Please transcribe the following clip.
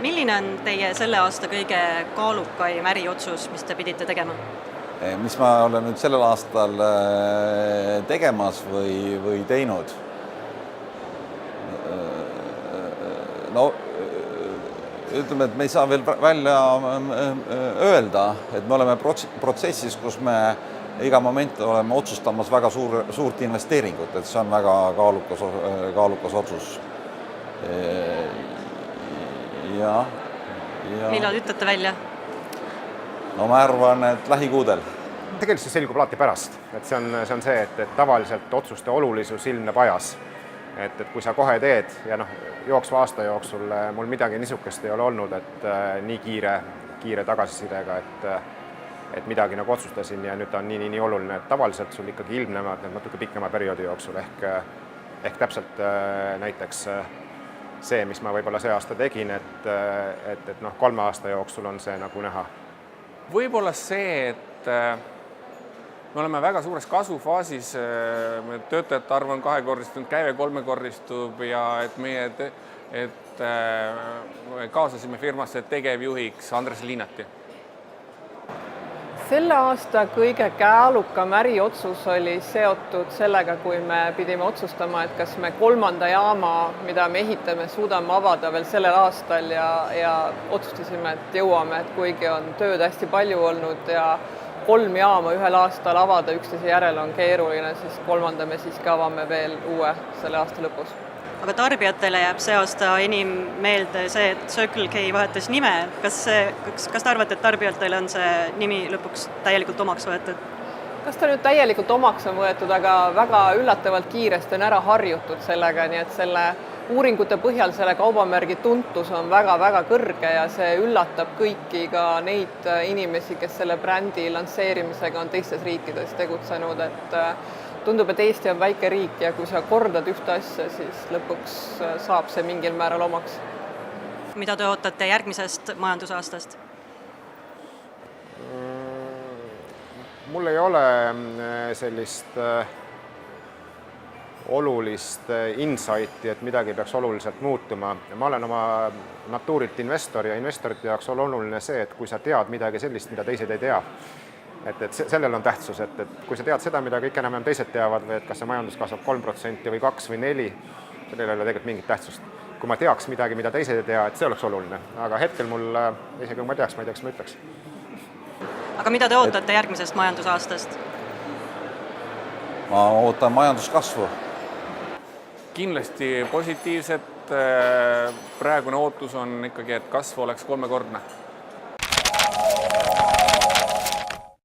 Milline on teie selle aasta kõige kaalukaim äriotsus, mis te pidite tegema? Mis ma olen nüüd sellel aastal tegemas või teinud? No ütleme, et me ei saa veel välja öelda, et me oleme protsessis, kus me iga moment oleme otsustamas väga suurt investeeringut, et see on väga kaalukas otsus. Millal ütlete välja? No ma arvan, et lähikuudel. Tegelikult see selgub alati pärast, et see on see, et tavaliselt otsuste olulisus ilmneb ajas. Et kui sa kohe teed ja jooksva aasta jooksul mul midagi niisugust ei ole olnud, et nii kiire tagasisidega, et midagi otsustasin ja nüüd ta on nii oluline, et tavaliselt sul ikkagi ilmnevad need natuke pikema perioodi jooksul ehk täpselt näiteks see, mis ma võib-olla see aasta tegin, et 3 aasta jooksul on see nagu näha. Võib-olla see, et me oleme väga suures kasvufaasis, töötajate arv on 2-kordistunud, käive 3-kordistub ja et meie kaasasime firmasse tegevjuhiks Andres Liinati. Selle aasta kõige kaalukam äriotsus oli seotud sellega, kui me pidime otsustama, et kas me 3. jaama, mida me ehitame, suudame avada veel sellel aastal ja otsustasime, et jõuame, et kuigi on tööd hästi palju olnud ja 3 jaama ühel aastal avada üksteise järel on keeruline, siis 3. me siiski avame veel uue selle aasta lõpus. Aga tarbijatele jääb see aasta enim meelde see, et Circle K vahetas nime. Kas te arvate, et tarbijatele on see nimi lõpuks täielikult omaks võetud? Kas ta nüüd täielikult omaks on võetud, aga väga üllatavalt kiiresti on ära harjutud sellega, nii et selle uuringute põhjal selle kaubamärgi tuntus on väga-väga kõrge ja see üllatab kõiki ka neid inimesi, kes selle brändi lansseerimisega on teistes riikides tegutsenud, et tundub, et Eesti on väike riik ja kui sa kordad ühte asja, siis lõpuks saab see mingil määral omaks. Mida te ootate järgmisest majandusaastast? Mul ei ole sellist olulist insighti, et midagi peaks oluliselt muutuma. Ma olen oma natuurilt investor ja investorite jaoks on oluline see, et kui sa tead midagi sellist, mida teised ei tea, et sellel on tähtsus, et kui sa tead seda, mida kõik enam teised teavad või et kas see majandus kasvab 3% või 2 või 4, sellel ei ole tegelikult mingit tähtsust. Kui ma teaks midagi, mida teised ei tea, et see oleks oluline, aga hetkel mul, isegi kui ma teaks, ma ütleks. Aga mida te ootate järgmisest majandusaastast? Ma ootan majanduskasvu. Kindlasti positiivset. Praegune ootus on ikkagi, et kasv oleks 3-kordne.